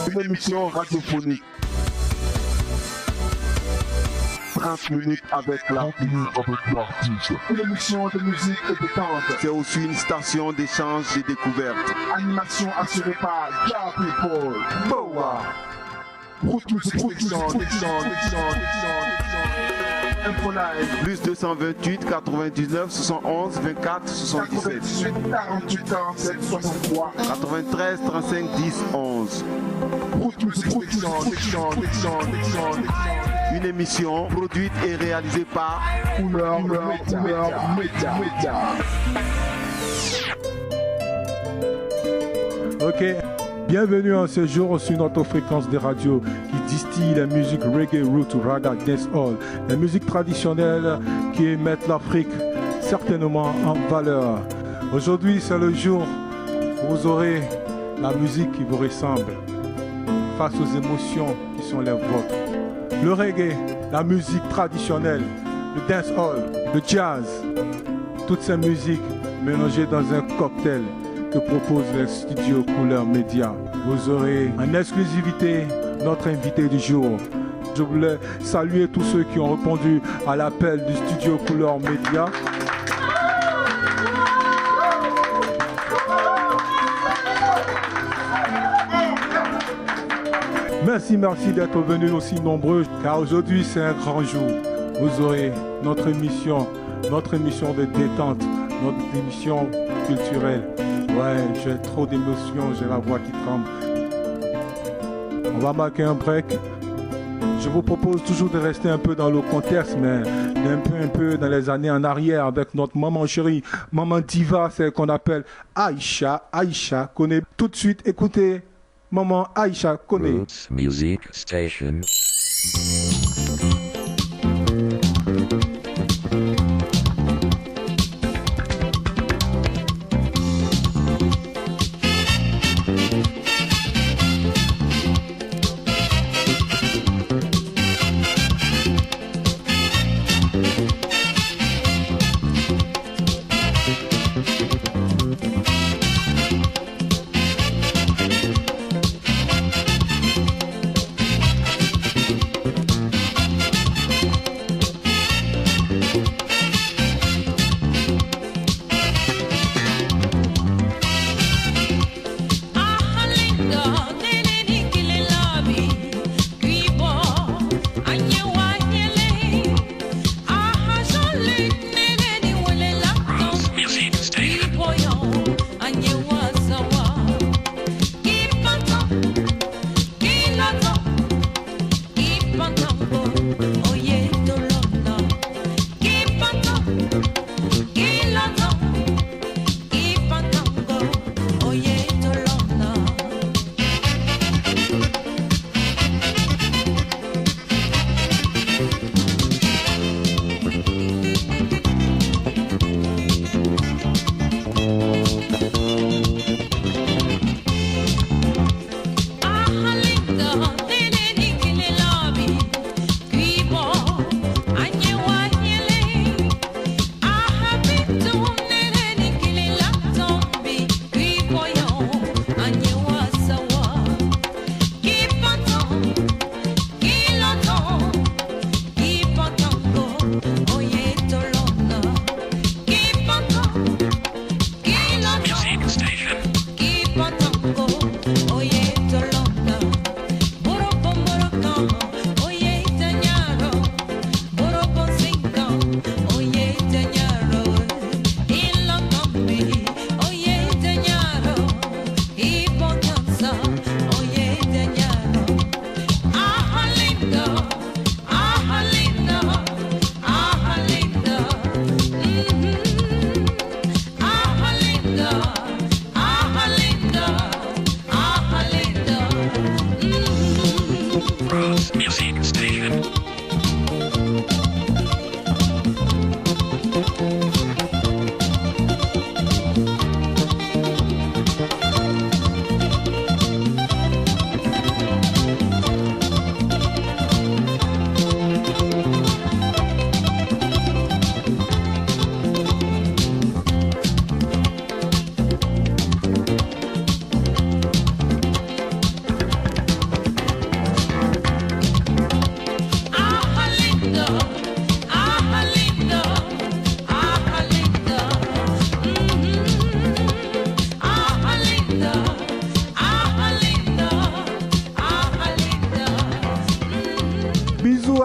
Une émission radiophonique. 30 minutes avec l'artiste. Une émission de musique et de tente. C'est aussi une station d'échange et découverte. Animation assurée par Ja People. Boa. Info live. Plus 228 99 71 24 77. 48 47 63 93 35 10 11. Une émission produite et réalisée par Couleur Média. Ok, bienvenue en ce jour sur notre fréquence de radio qui distille la musique reggae, root, raga, dancehall, la musique traditionnelle qui met l'Afrique certainement en valeur. Aujourd'hui, c'est le jour où vous aurez la musique qui vous ressemble face aux émotions qui sont les vôtres. Le reggae, la musique traditionnelle, le dancehall, le jazz, toutes ces musiques mélangées dans un cocktail que propose le studio Couleur Média. Vous aurez en exclusivité notre invité du jour. Je voulais saluer tous ceux qui ont répondu à l'appel du studio Couleur Média. Merci d'être venus aussi nombreux, car aujourd'hui c'est un grand jour. Vous aurez notre émission de détente, notre émission culturelle. Ouais, j'ai trop d'émotions, j'ai la voix qui tremble. On va marquer un break. Je vous propose toujours de rester un peu dans le contexte, mais un peu dans les années en arrière avec notre maman chérie, maman diva, celle qu'on appelle Aïcha. Aïcha connaît tout de suite. Écoutez, maman Aïcha connaît. Roots Music Station.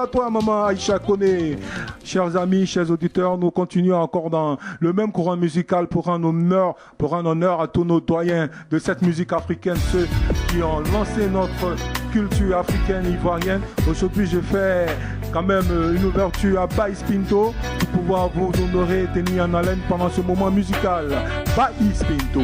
À toi, maman Aïcha Koné. Chers amis, chers auditeurs, nous continuons encore dans le même courant musical pour rendre honneur à tous nos doyens de cette musique africaine, ceux qui ont lancé notre culture africaine et ivoirienne. Aujourd'hui, je fais quand même une ouverture à Baïs Pinto pour pouvoir vous honorer et tenir en haleine pendant ce moment musical. Baïs Pinto.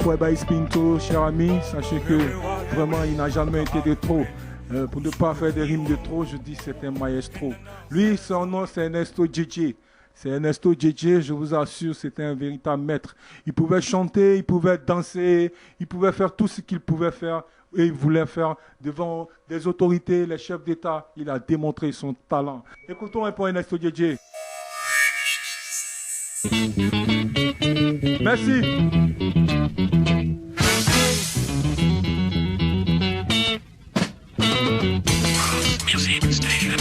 Après Baïs Pinto, cher ami, sachez que vraiment il n'a jamais été de trop. Pour ne pas faire des rimes de trop, je dis c'est un maestro. Lui, son nom c'est Ernesto JJ. C'est Ernesto JJ, je vous assure, c'était un véritable maître. Il pouvait chanter, il pouvait danser, il pouvait faire tout ce qu'il pouvait faire et il voulait faire devant des autorités, les chefs d'État. Il a démontré son talent. Écoutons un peu Ernesto JJ. Merci. Music Station.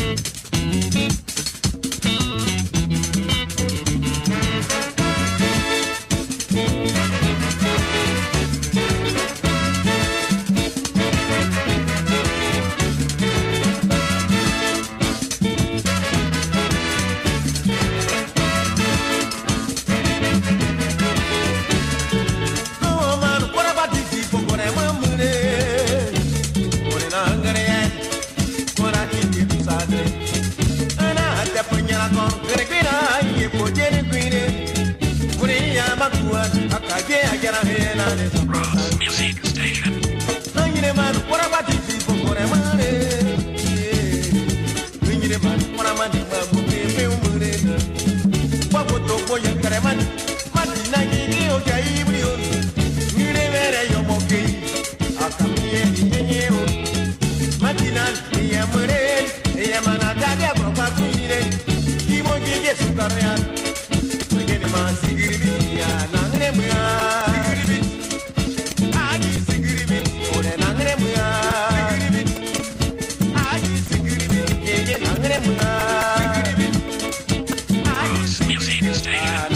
Music Station.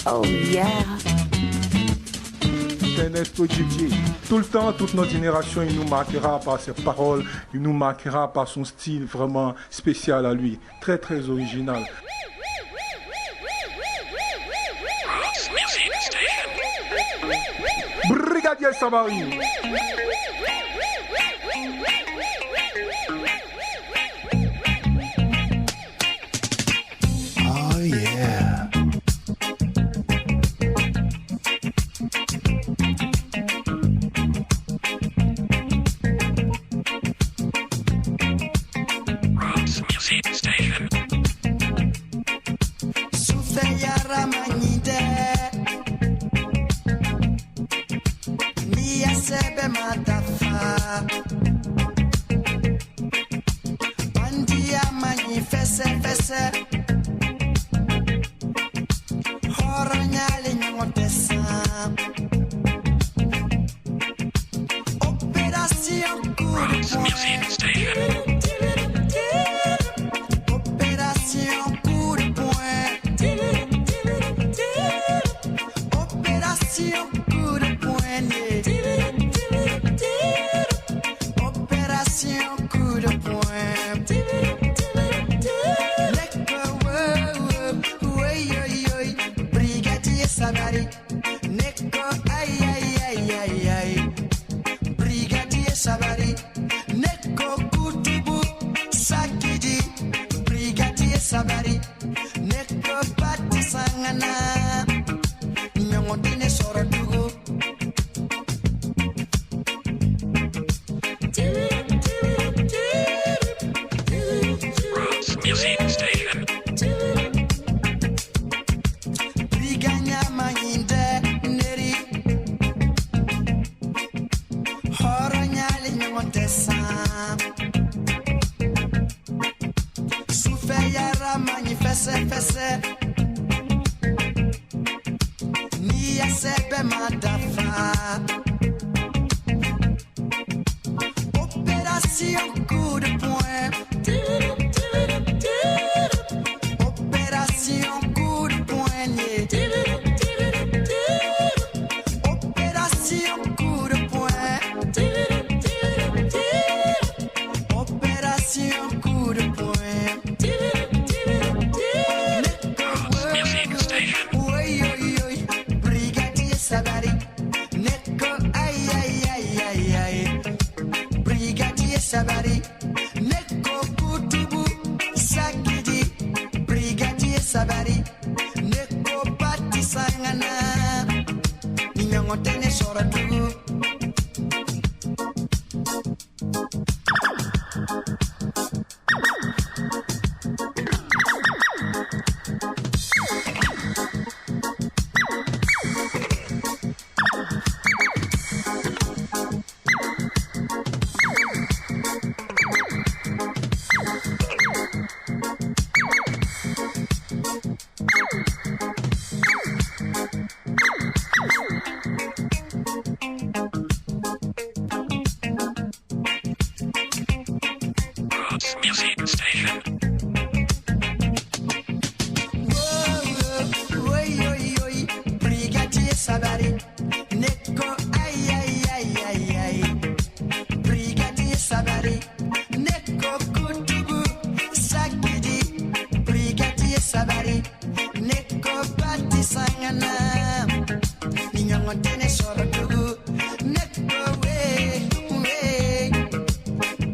Oh yeah. Ernesto JJ. Tout le temps, toute notre génération, il nous marquera par ses paroles, il nous marquera par son style vraiment spécial à lui. Très très original. Brigadier Savary. Oh yeah. Music Station. Sufre Opération coup de poignet. Opération coup de poing. Neko Brigadier Sabari. Neko ay. Brigadier Sabari. Neko Kutubu Sakidi. Brigadier Sabari. Neko Pati Sangana. Nyongotine Soratugu. Roots Music Station. Briganya Mahinde Neri. Horonyali Nyongotesa. Soufeyara Manifese. Nia Sebe Madafa. Opération coup de poing. Opération coup de poignet. Opération coup de poing. Opération coup de poing. Music Station. Oui. Brigadier Sabari. Neko ay. Brigadier Sabari. Neko Kutubu Sakidi. Brigadier Sabari. Neko Pati Sangana. Nyongotene Soratugu. Roots Music Station. Oui. Brigadier Sabari. Neko ay. Brigadier Sabari. Neko Kutubu Sakidi. Brigadier Sabari. Neko Pati Sangana. Nyongotene Soratugu. Neko we.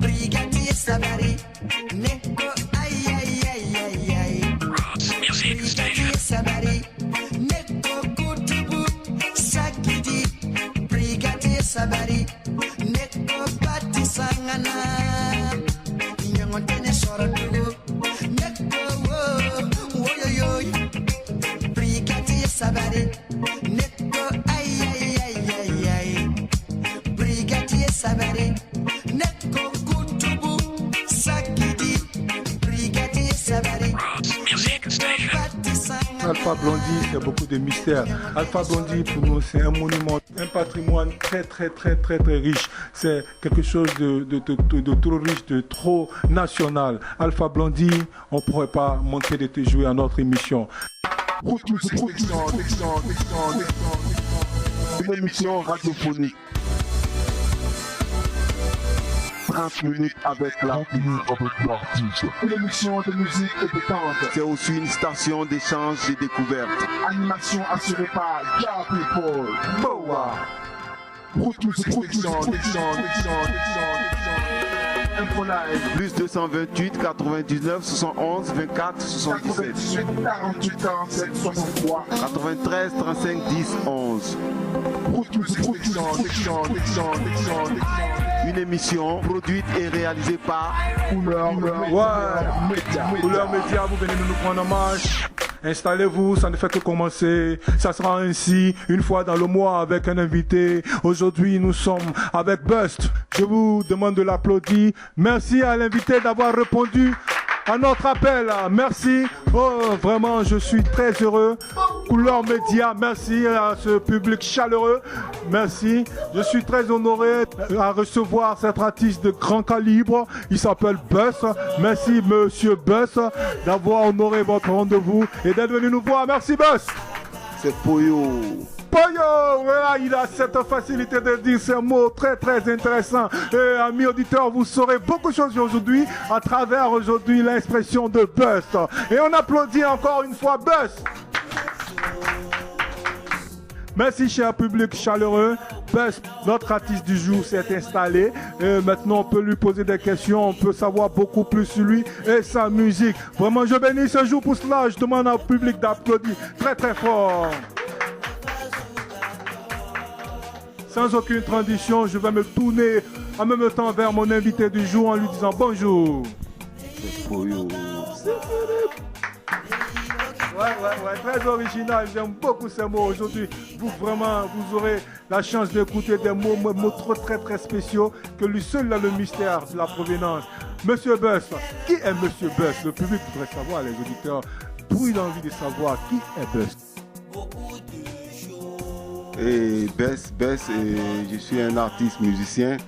Brigadier Sabari. Neko ay. Roots Music Station. Brigadier Sabari. Neko Kutubu Sakidi. Brigadier Sabari. Neko Pati Sangana. Nyongotene Soratugu. Neko woyoyoy. Brigadier Sabari. Neko ay. Brigadier Sabari. Neko Kutubu Sakidi. Brigadier Sabari. Roots Music Station. Pati Sangana. Alpha Blondy, c'est beaucoup de mystères. Alpha Blondy, pour nous, c'est un monument, un patrimoine très riche. C'est quelque chose de trop riche, de trop national. Alpha Blondy, on ne pourrait pas manquer de te jouer à notre émission. Route Music Station. Une émission radiophonique. 30 minutes avec l'artiste. Une émission de musique et de tente. C'est aussi une station d'échange et découverte. Animation assurée par Ja People. Boa. Route Music Station. Info live. Plus 228 99 71 24 77. 48 47 63 93 35 10 11. Route Music Station. Une émission produite et réalisée par Couleur Média. Couleur Média, vous venez de nous prendre en marche. Installez-vous, ça ne fait que commencer. Ça sera ainsi une fois dans le mois avec un invité. Aujourd'hui, nous sommes avec Bust. Je vous demande de l'applaudir. Merci à l'invité d'avoir répondu à notre appel. Merci. Oh, vraiment, je suis très heureux. Couleur Média, merci à ce public chaleureux. Merci. Je suis très honoré à recevoir cet artiste de grand calibre. Il s'appelle Bust. Merci, monsieur Bust, d'avoir honoré votre rendez-vous et d'être venu nous voir. Merci, Bust. C'est Poyo. Poyo, voilà, il a cette facilité de dire ces mots très très intéressants. Et amis auditeurs, vous saurez beaucoup de choses aujourd'hui à travers aujourd'hui l'expression de Buzz. Et on applaudit encore une fois Buzz. Merci cher public chaleureux. Buzz, notre artiste du jour, s'est installé. Et maintenant, on peut lui poser des questions. On peut savoir beaucoup plus sur lui et sa musique. Vraiment, je bénis ce jour pour cela. Je demande au public d'applaudir très très fort. Sans aucune transition, je vais me tourner en même temps vers mon invité du jour en lui disant bonjour. Ouais, très original, j'aime beaucoup ces mots aujourd'hui. Vous vraiment, vous aurez la chance d'écouter des mots très très spéciaux que lui seul a le mystère de la provenance. Monsieur Buzz, qui est Monsieur Buzz? Le public voudrait savoir, les auditeurs brûlent envie de savoir qui est Buzz. Et Buzz, je suis un artiste musicien,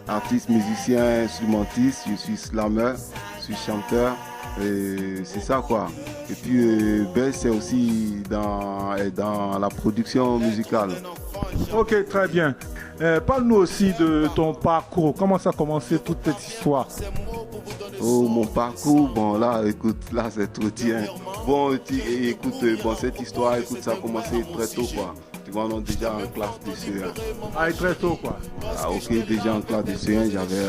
artiste musicien instrumentiste, je suis slammer, je suis chanteur. C'est ça quoi. Et puis Buzz c'est aussi dans la production musicale. Ok, très bien. Parle-nous aussi de ton parcours. Comment ça a commencé toute cette histoire? Oh, mon parcours, bon là, écoute, là c'est trop tien. Bon, écoute, cette histoire, écoute, ça a commencé très tôt quoi. Tu vois, on est déjà en classe de CE1. Ah, très tôt quoi. Ah, ok, déjà en classe de CE1, j'avais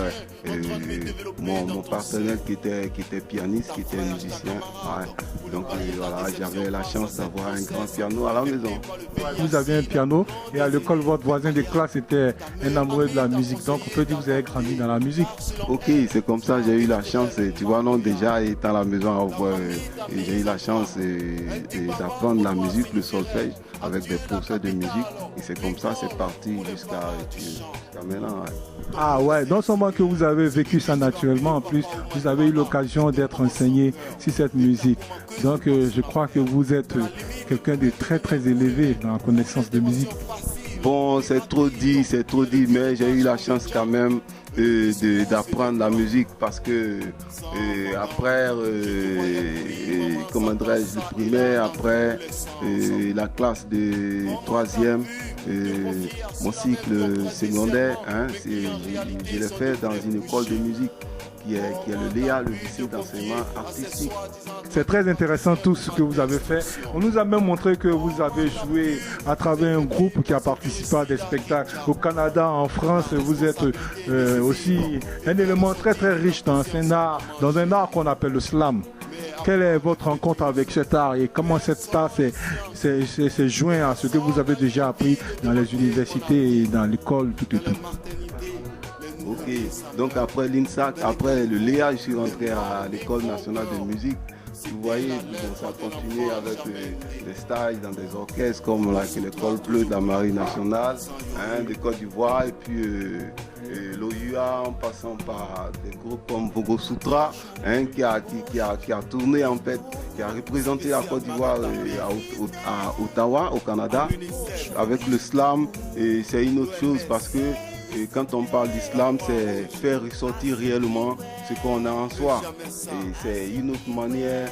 mon partenaire qui était pianiste, qui était musicien. Ouais. Donc voilà, j'avais la chance d'avoir un grand piano à la maison. Vous aviez un piano et à l'école, votre voisin de classe était un amoureux de la musique. Donc on peut dire que vous avez grandi dans la musique. Ok, c'est comme ça, j'ai eu la chance, tu vois, non, déjà étant à la maison, j'ai eu la chance d'apprendre la musique, le solfège, avec des professeurs de musique. Et c'est comme ça, c'est parti jusqu'à maintenant. Ouais. Ah ouais, non seulement que vous avez vécu ça naturellement, en plus, vous avez eu l'occasion d'être enseigné sur cette musique. Donc je crois que vous êtes quelqu'un de très très élevé dans la connaissance de musique. Bon, c'est trop dit, mais j'ai eu la chance quand même d'apprendre la musique parce que après, comment dirais-je, le primaire, après la classe de 3e, mon cycle secondaire, je l'ai fait dans une école de musique qui est le LEA, le lycée d'enseignement artistique. C'est très intéressant tout ce que vous avez fait. On nous a même montré que vous avez joué à travers un groupe qui a participé à des spectacles au Canada, en France. Vous êtes aussi un élément très très riche dans un art qu'on appelle le slam. Quelle est votre rencontre avec cet art et comment cet art s'est joint à ce que vous avez déjà appris dans les universités et dans l'école, tout et tout? Ok, donc après l'INSAC, après le LEA, je suis rentré à l'École nationale de musique. Vous voyez, ça a continué avec des stages dans des orchestres comme l'École bleue de la Marine nationale, de Côte d'Ivoire, et puis l'OUA en passant par des groupes comme Bogo Sutra, qui a tourné en fait, qui a représenté la Côte d'Ivoire à Ottawa, au Canada, avec le slam. Et c'est une autre chose parce que quand on parle d'islam, c'est faire ressortir réellement ce qu'on a en soi. Et c'est une autre manière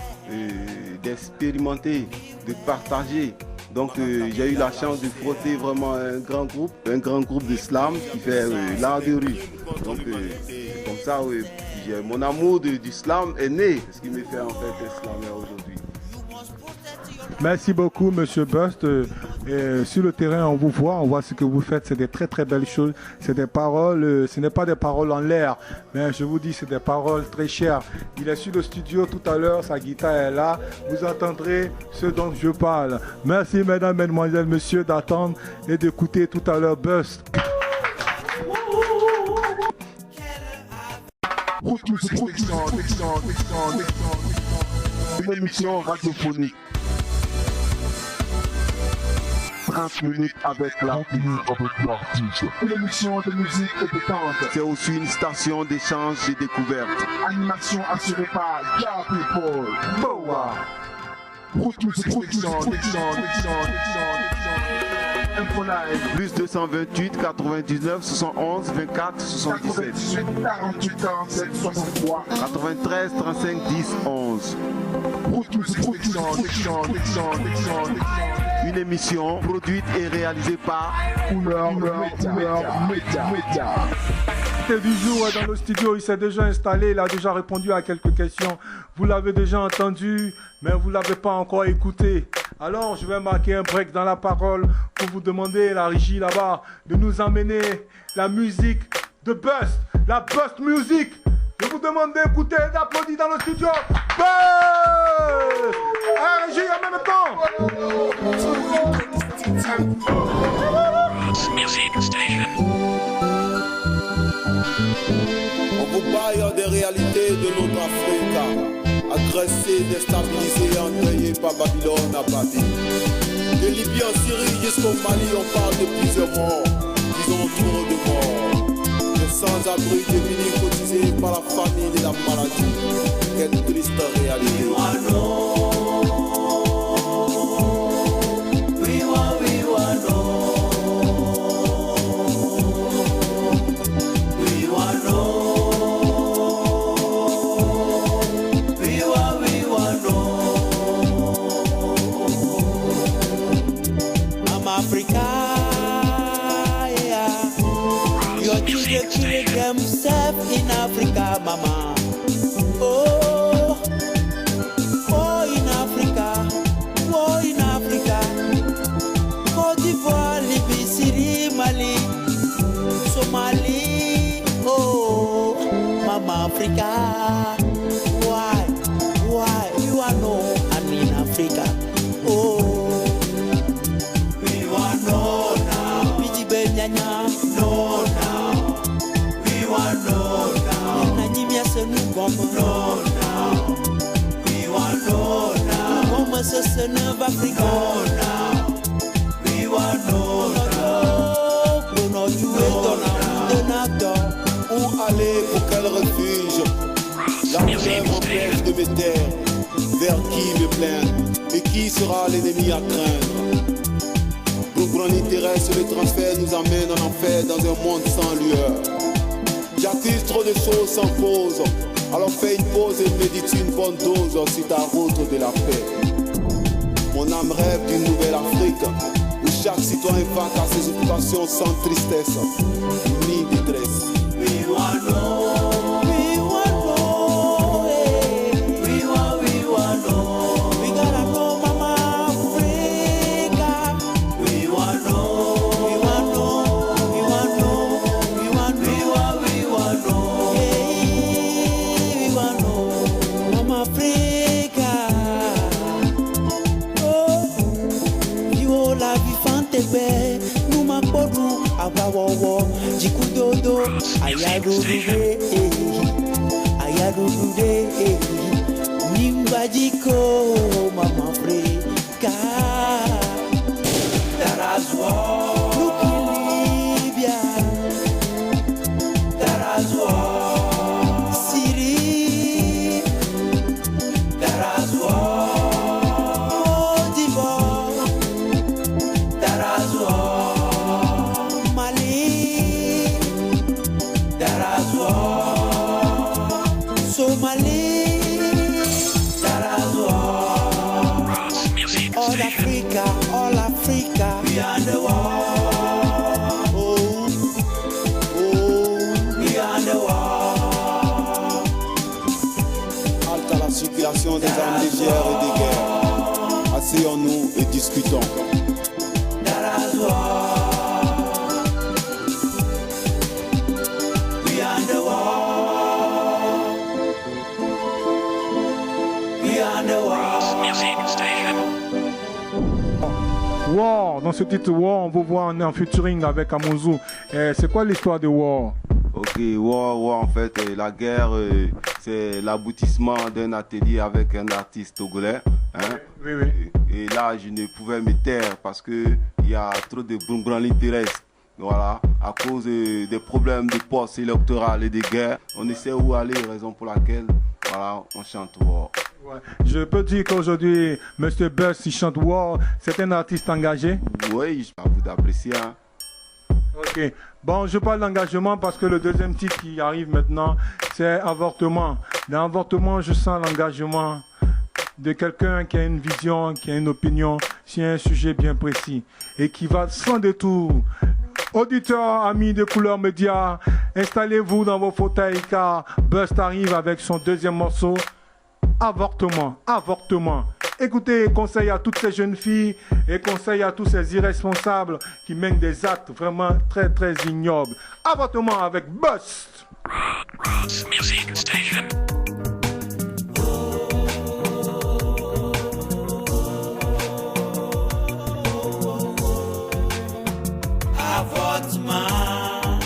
d'expérimenter, de partager. Donc j'ai eu la chance de frotter vraiment un grand groupe d'islam qui fait l'art de rue. Donc c'est comme ça, mon amour du slam est né, ce qui me fait en fait slammer aujourd'hui. Merci beaucoup, Monsieur Bust. Sur le terrain, on vous voit, on voit ce que vous faites. C'est des très très belles choses. C'est des paroles, ce n'est pas des paroles en l'air, mais je vous dis, c'est des paroles très chères. Il est sur le studio tout à l'heure, sa guitare est là. Vous entendrez ce dont je parle. Merci, mesdames, mesdemoiselles, messieurs, d'attendre et d'écouter tout à l'heure Bust. Une émission radiophonique. 30 minutes avec l'artiste. Une émission de musique et de tente. C'est aussi une station d'échange et découverte. Animation assurée par Ja People. Boa. Plus 228 99 71 24 77 48 47 63 93 35 10 11. Une une émission produite et réalisée par Couleur Média. Du jour dans le studio, il s'est déjà installé, il a déjà répondu à quelques questions. Vous l'avez déjà entendu, mais vous ne l'avez pas encore écouté. Alors, je vais marquer un break dans la parole pour vous demander, la régie là-bas, de nous emmener la musique de Bust, la Bust Music. Je vous demande d'écouter et d'applaudir dans le studio. Bust! Ah, régie, en même temps! Roots Music Station. On vous parle des réalités de notre Afrique, agressé, déstabilisé, endeuillé par Babylone abattu. De Libye en Syrie jusqu'au Mali, on parle de plusieurs morts, disons trop de morts. Les sans-abri démunis cotisés par la famine et la maladie. Quelle triste réalité. Themselves in Africa, mama. Oh, in Africa, in Africa. Côte d'Ivoire, Libye, Syrie, Mali, Somalie. Oh, mama Africa. Why you are no and in Africa? Oh, we want no now. Biji benyanya, no now. No now, no now. We want no now. Como se se neva Africa. No now. We want no now. No now. Où aller, pour quel refuge? La fleuve m'empêche de mes terres. Vers qui me plaindre? Et qui sera l'ennemi à craindre? Nos granits terrestres, le transfert nous amène en enfer dans un monde sans lueur. J'accuse trop de choses sans cause. Alors fais une pause et médite une bonne dose sur ta route de la paix. Mon âme rêve d'une nouvelle Afrique où chaque citoyen va à ses occupations sans tristesse ni détresse. We want no, we want no, we want no. We gotta know, Mama Africa. We want no, we want no, we want no, we want no, we want no. Hey, we want no, Mama Africa. Oh, you la vivante be, numa kodu abawowo, jikudodo, ayadudude, ayadudude, nimbajiko, Mama Africa. Tarazwa, look in Libya. Tarazwa, Syrie. Tarazwa, Côte d'Ivoire. Tarazwa, Mali. Tarazwa, Somalie. Tarazwa, Roots Music all Station. Africa, all Africa. We are the world. Oh, we are the world. Halte à la circulation des armes légères et des guerres. Asseyons-nous et discutons. Tarazwa, we are the world. We are the world. Music Station. War, dans ce titre War, on vous voit en featuring avec Amouzou. C'est quoi l'histoire de War? Ok, War en fait, la guerre, c'est l'aboutissement d'un atelier avec un artiste togolais. Hein? Oui. Et là, je ne pouvais me taire parce qu'il y a trop de branlis terrestres. Voilà, à cause des problèmes de poste électoral et des guerres, on ne sait où aller, raison pour laquelle, voilà, on chante War. Ouais. Je peux dire qu'aujourd'hui, Mr. Bust, il chante War, c'est un artiste engagé. Oui, à vous d'apprécier. Hein. Ok. Bon, je parle d'engagement parce que le deuxième titre qui arrive maintenant, c'est Avortement. Dans Avortement, je sens l'engagement de quelqu'un qui a une vision, qui a une opinion, sur un sujet bien précis et qui va sans détour. Auditeurs, amis de Couleur Média, installez-vous dans vos fauteuils car Bust arrive avec son deuxième morceau, Avortement, Avortement. Écoutez, conseil à toutes ces jeunes filles et conseil à tous ces irresponsables qui mènent des actes vraiment très très ignobles. Avortement avec Bust. Roots Music Station. Avortement,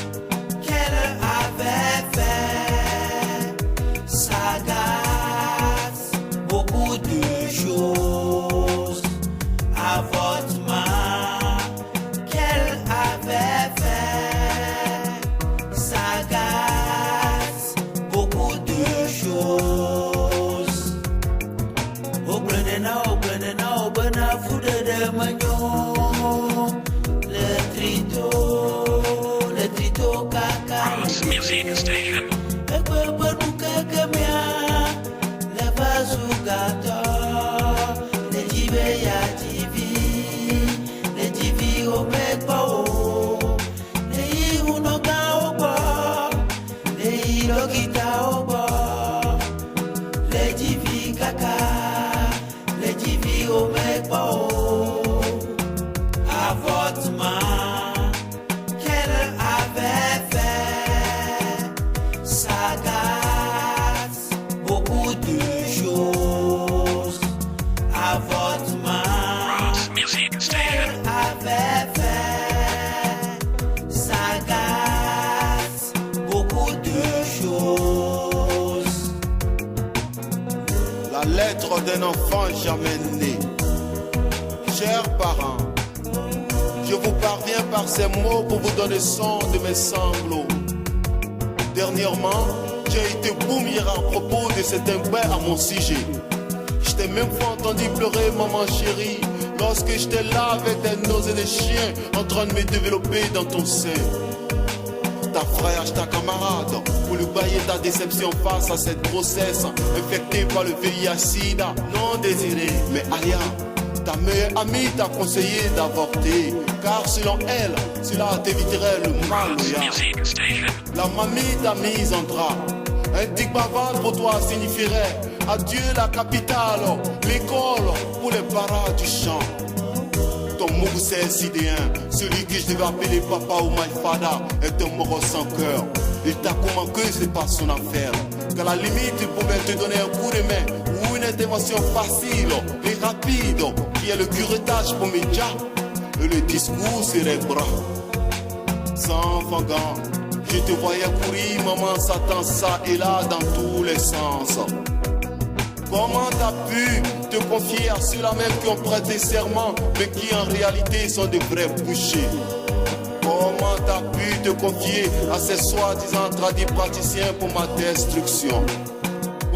qu'elle avait fait, sagace, beaucoup de choses. Avortement, qu'elle avait fait, sagace, beaucoup de choses. Au prenena, foude de magnon. Le trito kaka Roots Music Station. Ekwebuka kamya le vazugato le jive ya TV omekpo le unoga ogbo le logita ogbo le jive kaka le jive omekpo. Avortement, qu'elle avait fait, sagace, beaucoup de choses. Avortement, Roots Music Station. qu'elle avait fait, sagace, beaucoup de choses. La lettre d'un enfant jamais né. Chers parents, je vous parviens par ces mots pour vous donner son de mes sanglots. Dernièrement, j'ai été boumière à propos de cet impair à mon sujet. Je t'ai même pas entendu pleurer, maman chérie, lorsque j'étais là avec des nausées de chien en train de me développer dans ton sein. Ta frère, ta camarade, pour lui bailler ta déception face à cette grossesse infectée par le VIH-Sida non désiré. Mais Alia, ta meilleure amie t'a conseillé d'avorter, car selon elle, cela t'éviterait le mal. Roots Music Station. La mamie t'a mise en drap. Un tic bavard pour toi signifierait adieu la capitale, l'école pour les paras du champ. Ton mougoussé sidéen, celui que je devais appeler papa ou my father, est un mort sans cœur. Il t'a convaincu, c'est pas son affaire. Qu'à la limite, il pouvait te donner un coup de main ou une intervention facile et rapide, qui est le curettage pour médias et le discours cérébral. Sans fangant, je te voyais courir, maman s'attend ça et là dans tous les sens. Comment t'as pu te confier à ceux-là même qui ont prêté serment, mais qui en réalité sont de vrais bouchers? Comment t'as pu te confier à ces soi-disant tradis praticiens pour ma destruction?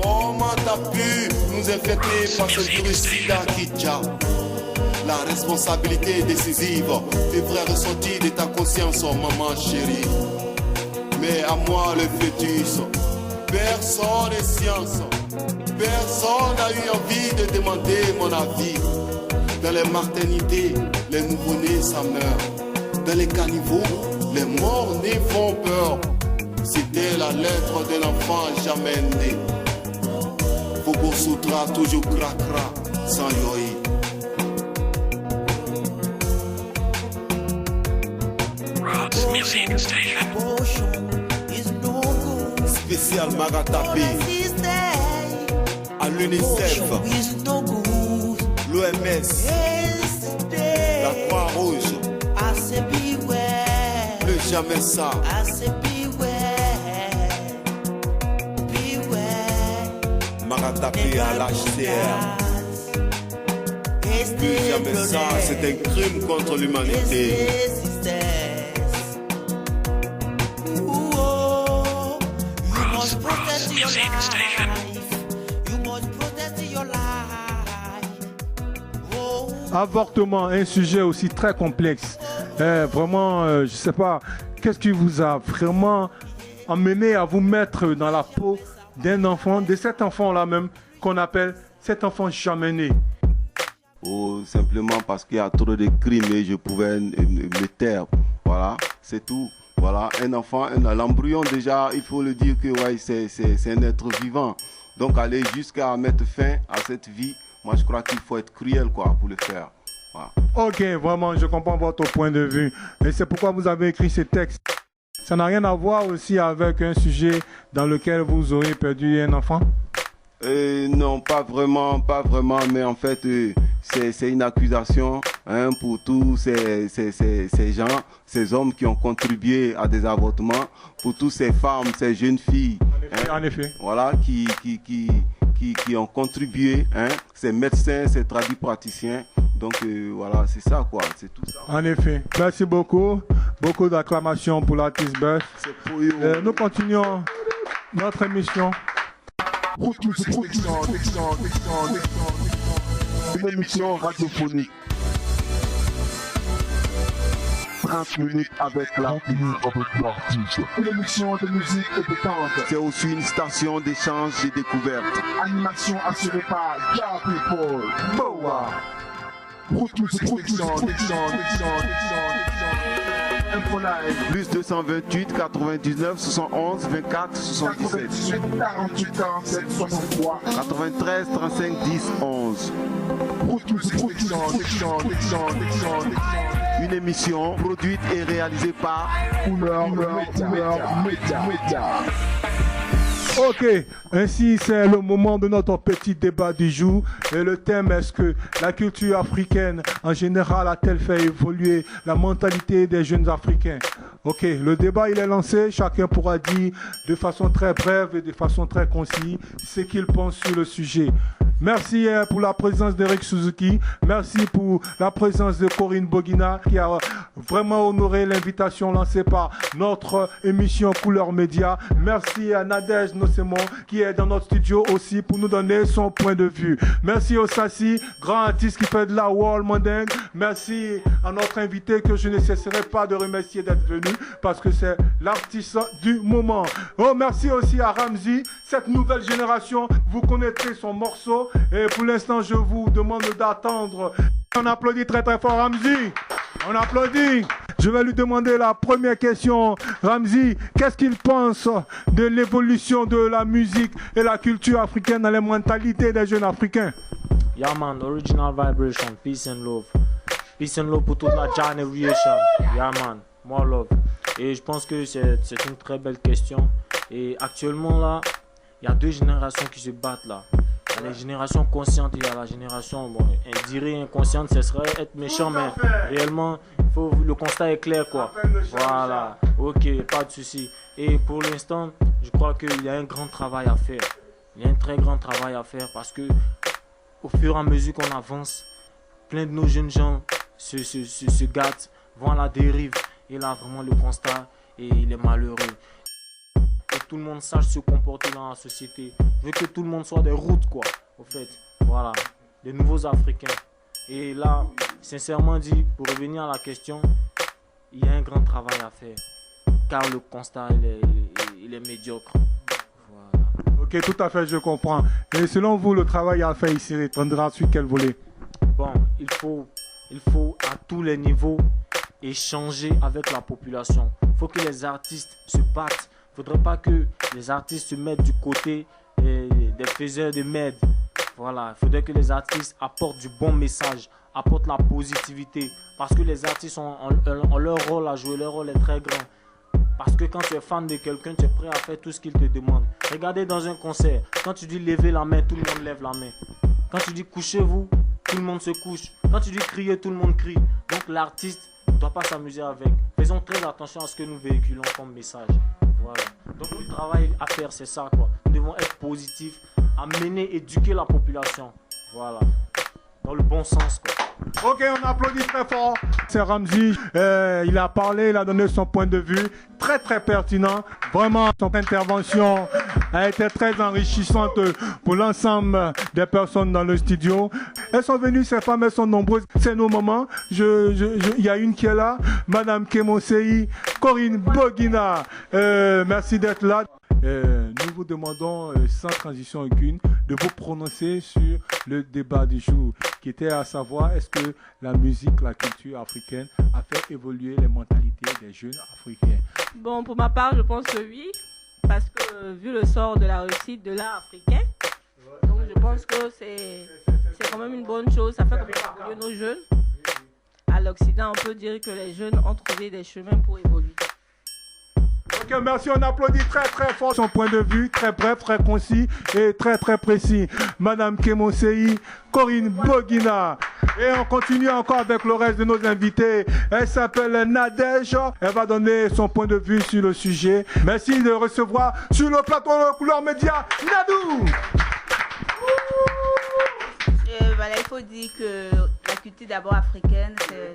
Comment t'as pu nous infecter par ce virus sida qui t'a? La responsabilité est décisive devrait ressortir de ta conscience, maman chérie. Mais à moi le fœtus, personne n'est science. Personne n'a eu envie de demander mon avis. Dans les maternités, les nouveau-nés ça meurt. Dans les caniveaux, les morts-nés font peur. C'était la lettre de l'enfant jamais né. Bobo Sutra toujours cracra, sans yoï. Roots Music Station. Abortion is no good. Spécial Magatapé, à l'UNICEF, Abortion is no good. l'OMS, Yesterday, la Croix-Rouge, I say beware. le jamais ça. I say beware. Beware. Magatapé à l'HCR. Le jamais ça, c'est un crime contre l'humanité. Roots Music Station. Avortement, un sujet aussi très complexe. Vraiment, je sais pas, qu'est-ce qui vous a vraiment amené à vous mettre dans la peau d'un enfant, de cet enfant-là même, qu'on appelle cet enfant jamais né? ou simplement parce qu'il y a trop de crimes et je pouvais me taire. Voilà, c'est tout. Voilà, un enfant, l'embryon déjà, il faut le dire que ouais, c'est un être vivant. Donc aller jusqu'à mettre fin à cette vie, moi je crois qu'il faut être cruel quoi, pour le faire. Voilà. Ok, vraiment, je comprends votre point de vue. Et c'est pourquoi vous avez écrit ces textes. Ça n'a rien à voir aussi avec un sujet dans lequel vous aurez perdu un enfant? Non, pas vraiment, mais en fait, c'est une accusation pour tous ces gens, ces hommes qui ont contribué à des avortements, pour toutes ces femmes, ces jeunes filles. En effet. Voilà, qui ont contribué, ces médecins, ces praticiens. Donc voilà, c'est ça quoi, c'est tout ça. En effet. Merci beaucoup. Beaucoup d'acclamations pour l'artiste Buff. Nous continuons notre émission. Une émission radiophonique. 30 minutes avec l'artiste. Une émission de musique et de danse. C'est aussi une station d'échange et découverte. Animation assurée par Ja People. Boa. Info live. Plus 228 99 71 24 77. 48 47 63. 93 35 10 11. Une émission produite et réalisée par Couleur Média. Ok, ainsi c'est le moment de notre petit débat du jour. Et le thème est-ce que la culture africaine en général a-t-elle fait évoluer la mentalité des jeunes Africains? Ok, le débat il est lancé, chacun pourra dire de façon très brève et de façon très concise ce qu'il pense sur le sujet. Merci pour la présence d'Eric Suzuki, merci pour la présence de Corinne Boguina qui a vraiment honoré l'invitation lancée par notre émission Couleur Média. Merci à Nadège Nosemo qui est dans notre studio aussi pour nous donner son point de vue. Merci au Sassi, grand artiste qui fait de la world moderne. Merci à notre invité que je ne cesserai pas de remercier d'être venu parce que c'est l'artiste du moment. Oh, merci aussi à Ramzi, cette nouvelle génération, vous connaîtrez son morceau. Et pour l'instant, je vous demande d'attendre. On applaudit très très fort Ramzi. On applaudit. Je vais lui demander la première question. Ramzi, qu'est-ce qu'il pense de l'évolution de la musique et la culture africaine dans les mentalités des jeunes Africains? Yeah man, original vibration, peace and love. Peace and love pour toute la generation. Yeah man, more love. Et je pense que c'est une très belle question. Et actuellement là, il y a deux générations qui se battent là. Il y a les générations conscientes et il y a la génération, bon, on dirait inconsciente, ce serait être méchant, mais réellement, le constat est clair quoi. Voilà, ok, pas de souci. Et pour l'instant, je crois qu'il y a un grand travail à faire. Il y a un très grand travail à faire parce que au fur et à mesure qu'on avance, plein de nos jeunes gens se gâtent, vont à la dérive. Et là, vraiment, le constat, il est malheureux. Que tout le monde sache se comporter dans la société. Je veux que tout le monde soit des routes, quoi, au fait. Voilà, des nouveaux Africains. Et là, sincèrement dit, pour revenir à la question, il y a un grand travail à faire. Car le constat, il est médiocre. Voilà. Ok, tout à fait, je comprends. Et selon vous, le travail à faire ici répondra sur quel volet? Bon, il faut à tous les niveaux échanger avec la population. Il faut que les artistes se battent. Il ne faudrait pas que les artistes se mettent du côté des faiseurs de merde. Voilà, il faudrait que les artistes apportent du bon message, apportent la positivité. Parce que les artistes ont leur rôle à jouer, leur rôle est très grand. Parce que quand tu es fan de quelqu'un, tu es prêt à faire tout ce qu'il te demande. Regardez dans un concert, quand tu dis lever la main, tout le monde lève la main. Quand tu dis couchez-vous, tout le monde se couche. Quand tu dis crier, tout le monde crie. Donc l'artiste ne doit pas s'amuser avec. Faisons très attention à ce que nous véhiculons comme message. Voilà. Donc le travail à faire, c'est ça quoi. Nous devons être positifs, amener, éduquer la population. Voilà. Dans le bon sens quoi. Ok, on applaudit très fort. C'est Ramzi, il a parlé, il a donné son point de vue, très très pertinent. Vraiment, son intervention a été très enrichissante pour l'ensemble des personnes dans le studio. Elles sont venues, ces femmes, elles sont nombreuses. C'est nos mamans. Il y a une qui est là, Madame Kemosei, Corinne Boguina. Merci d'être là. nous vous demandons, sans transition aucune, de vous prononcer sur le débat du jour, qui était à savoir, est-ce que la musique, la culture africaine a fait évoluer les mentalités des jeunes africains? Bon, pour ma part, je pense que oui, parce que vu le sort de la réussite de l'art africain, donc je pense que c'est quand même une bonne chose, ça fait comme évoluer nos jeunes. À l'Occident, on peut dire que les jeunes ont trouvé des chemins pour évoluer. Ok, merci, on applaudit très très fort son point de vue, très bref, très concis et très très précis. Madame Kemosei, Corinne Boguina. Et on continue encore avec le reste de nos invités. Elle s'appelle Nadège. Elle va donner son point de vue sur le sujet. Merci de recevoir sur le plateau de Couleur Média, Nadou. Voilà, il faut dire que la culture d'abord africaine,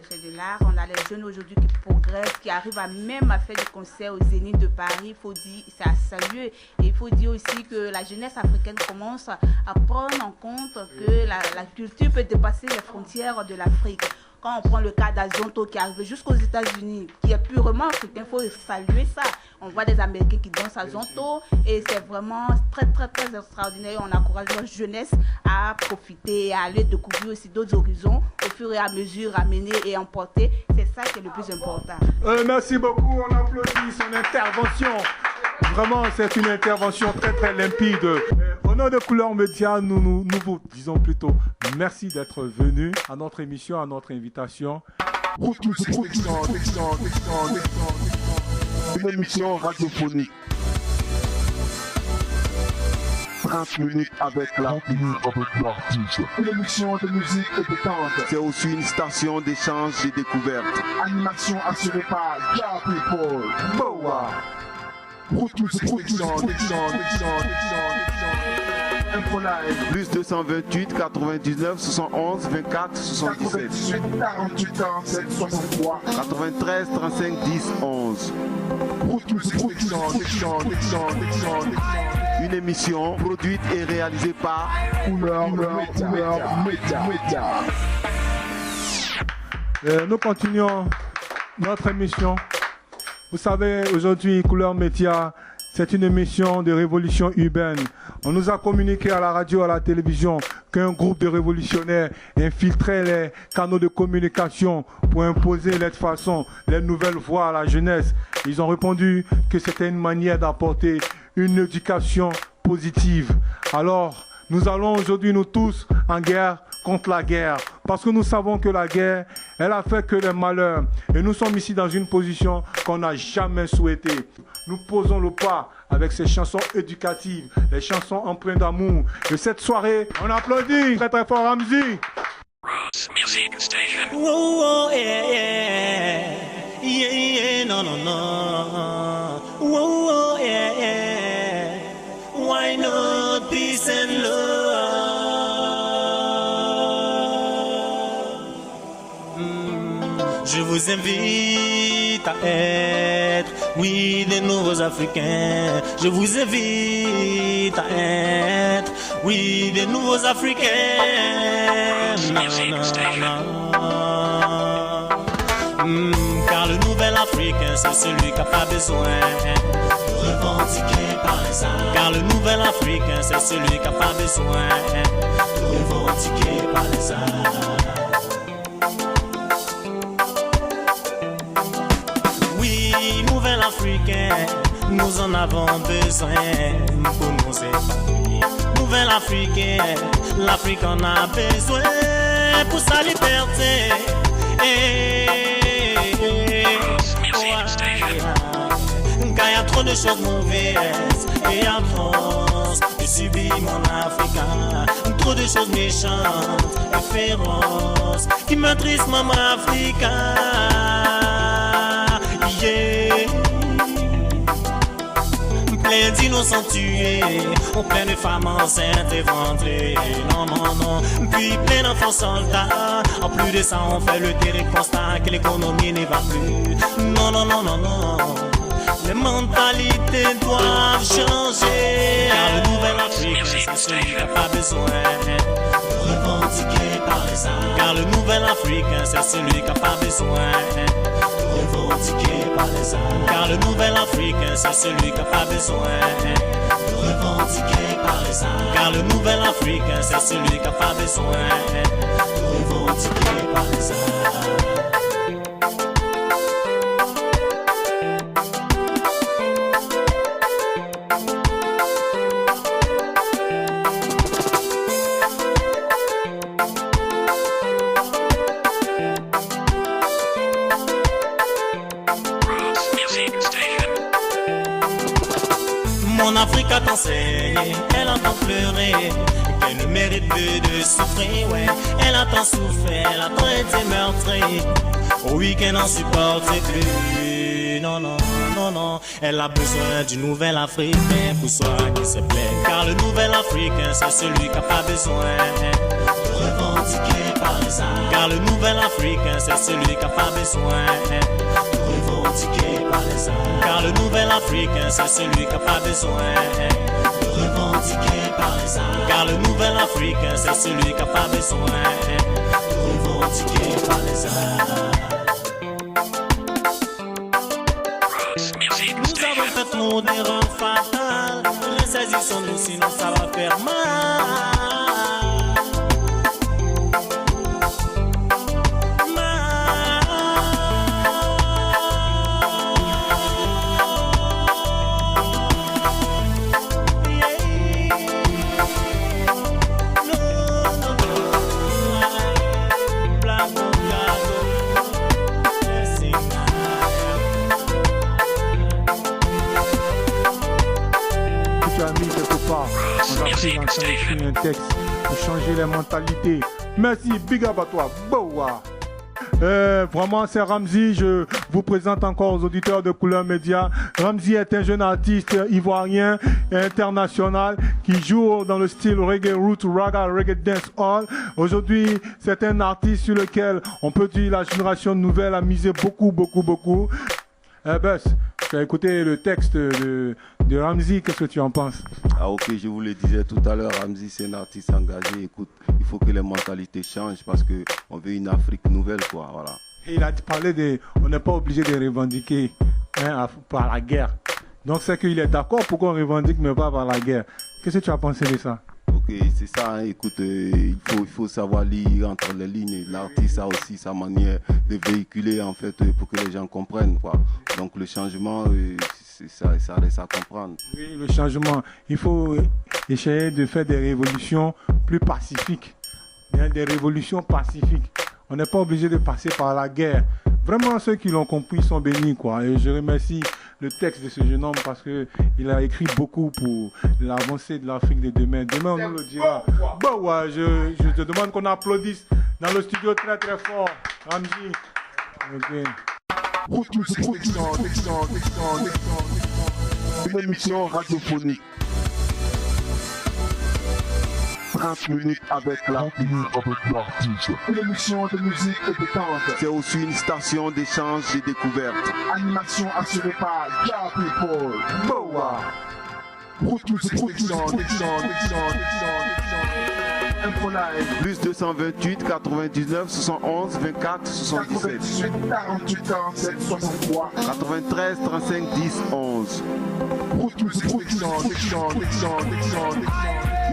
c'est de l'art. On a les jeunes aujourd'hui qui progressent, qui arrivent même à faire des concerts au Zénith de Paris. Il faut dire, c'est à saluer. Et il faut dire aussi que la jeunesse africaine commence à prendre en compte que la culture peut dépasser les frontières de l'Afrique. Quand on prend le cas d'Azonto qui arrive jusqu'aux États-Unis, qui est purement africain, il faut saluer ça. On voit des Américains qui dansent à Zonto et c'est vraiment très très très extraordinaire. On encourage notre jeunesse à profiter, à aller découvrir aussi d'autres horizons au fur et à mesure, amener et emporter. C'est ça qui est le plus important. Merci beaucoup, on applaudit son intervention. Vraiment, c'est une intervention très très limpide. Au nom de Couleur Média, nous vous disons plutôt merci d'être venu à notre émission, à notre invitation. Une émission radiophonique. 30 minutes avec l'artiste. Une émission de musique et de danse. C'est aussi une station d'échange et découverte. Animation assurée par Ja People. Boa. Plus 228 99 71 24 77 48 47 63 93 35 10 11. Une émission produite et réalisée par Couleur Média. Nous continuons notre émission. Vous savez, aujourd'hui, Couleur Média, c'est une émission de révolution urbaine. On nous a communiqué à la radio, à la télévision, qu'un groupe de révolutionnaires infiltrait les canaux de communication pour imposer les façons, les nouvelles voies à la jeunesse. Ils ont répondu que c'était une manière d'apporter une éducation positive. Alors, nous allons aujourd'hui, nous tous, en guerre contre la guerre. Parce que nous savons que la guerre, elle a fait que des malheurs. Et nous sommes ici dans une position qu'on n'a jamais souhaitée. Nous posons le pas avec ces chansons éducatives, les chansons empreintes d'amour. Et cette soirée, on applaudit très très fort Ramzi. Ross Music Station. Whoa, yeah, yeah. Yeah, yeah, no, no, no. Whoa, yeah, yeah. Why not peace and love? Je vous invite à être, oui, des nouveaux Africains. Je vous invite à être, oui, des nouveaux Africains. Non, non, non. Car le nouvel Africain, c'est celui qui n'a pas besoin de revendiquer par les armes. Car le nouvel Africain, c'est celui qui n'a pas besoin de revendiquer par les armes. Nouvel Africain, nous en avons besoin pour nous épanouir. Nouvel Africain, l'Afrique en a besoin pour sa liberté. Car y a trop de choses mauvaises et atroces que subit mon Africain. Trop de choses méchantes et féroces qui meurtrissent mon Africain. Yeah. Plein d'innocents tués, plein de femmes enceintes éventrées. Non, non, non. Puis plein d'enfants soldats. En plus de ça, on fait le terrible constat que l'économie ne va plus. Non, non, non, non, non. Les mentalités doivent changer. Car le nouvel Afrique, c'est celui qui n'a pas besoin de revendiquer par les armes. Car le nouvel Africain, c'est celui qui n'a pas besoin de revendiquer par les armes. Car Car le nouvel africain, c'est celui qui n'a pas besoin de revendiquer par les armes. Car le nouvel africain, c'est celui qui n'a pas besoin de revendiquer par les armes. Mon Afrique a t'enseigné, elle entend pleurer, qu'elle ne mérite plus de souffrir, ouais. Elle a tant souffert, elle a tant été meurtrie, au week-end n'en supporte plus. Non, non, non, non, elle a besoin du nouvel africain pour soi qui se plaît. Car le nouvel africain, c'est celui qui n'a pas besoin de revendiquer par les armes. Car le nouvel africain, c'est celui qui n'a pas besoin de revendiquer par les armes. Car le nouvel africain, c'est celui qui n'a pas besoin de revendiquer par les armes. Car le nouvel africain, c'est celui qui n'a pas besoin de revendiquer par les armes. Nous avons fait trop d'erreurs fatales, ressaisissons-nous sinon ça va faire mal. Un texte pour changer les mentalités. Merci, big up à toi. Boa. Vraiment, c'est Ramzy. Je vous présente encore aux auditeurs de Couleur Média. Ramzy est un jeune artiste ivoirien et international qui joue dans le style reggae root, raga, reggae dance hall. Aujourd'hui, c'est un artiste sur lequel on peut dire la génération nouvelle a misé beaucoup. Buzz, tu as écouté le texte de Ramzy, qu'est-ce que tu en penses? Ah ok, je vous le disais tout à l'heure, Ramzy c'est un artiste engagé. Écoute, il faut que les mentalités changent parce qu'on veut une Afrique nouvelle, quoi, voilà. Et il a parlé on n'est pas obligé de revendiquer par la guerre. Donc c'est qu'il est d'accord pour qu'on revendique mais pas par la guerre. Qu'est-ce que tu as pensé de ça? Ok, c'est ça, hein. Écoute, il faut savoir lire entre les lignes. L'artiste a aussi sa manière de véhiculer en fait pour que les gens comprennent, quoi. Donc le changement, ça reste à comprendre. Oui, le changement, il faut essayer de faire des révolutions plus pacifiques. Des révolutions pacifiques. On n'est pas obligé de passer par la guerre. Vraiment, ceux qui l'ont compris sont bénis, quoi. Et je remercie le texte de ce jeune homme parce qu'il a écrit beaucoup pour l'avancée de l'Afrique de demain. Demain, on nous le dira. Bon, ouais, je te demande qu'on applaudisse dans le studio très très fort. Ramzy. Okay. Une émission radiophonique. 30 minutes avec l'artiste. Une émission de musique et de danse. C'est aussi une station d'échange et découverte. Animation assurée par Ja People. Boa. Plus 228 99 71 24 77 48 47 63 93 35 10 11.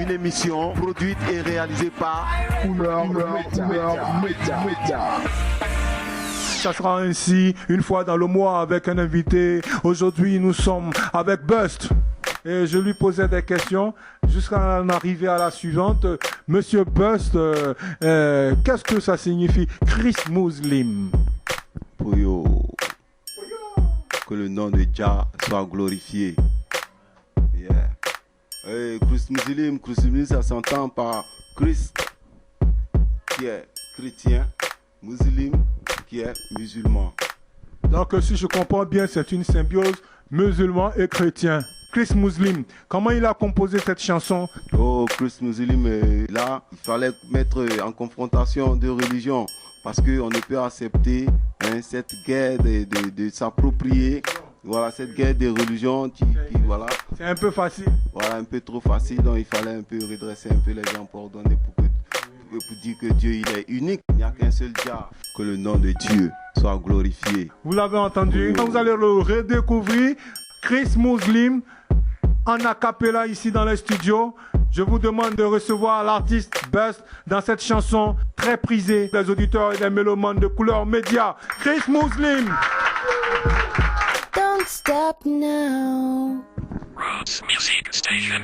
Une émission produite et réalisée par Couleur Média. Ça sera ainsi une fois dans le mois avec un invité. Aujourd'hui, nous sommes avec Bust. Et je lui posais des questions jusqu'à en arriver à la suivante. Monsieur Bust, qu'est-ce que ça signifie Chris Muslim? Poyo. Que le nom de Jah soit glorifié. Yeah. Chris Muslim, ça s'entend par Christ qui est chrétien, Muslim qui est musulman. Donc si je comprends bien, c'est une symbiose musulman et chrétien. Chris Muslim, comment il a composé cette chanson? Oh, Chris Muslim, là, il fallait mettre en confrontation deux religions parce qu'on ne peut accepter cette guerre de s'approprier. Voilà, cette guerre des religions qui voilà. C'est un peu facile. Voilà, un peu trop facile, donc il fallait un peu redresser un peu les gens pour donner pour que pour dire que Dieu il est unique. Il n'y a qu'un seul Jah. Que le nom de Dieu soit glorifié. Vous l'avez entendu, vous allez le redécouvrir. Chris Muslim en a cappella ici dans les studios. Je vous demande de recevoir l'artiste Bust dans cette chanson très prisée des auditeurs et des mélomanes de couleur média. Chris Muslim. Don't stop now. Roots Music Station.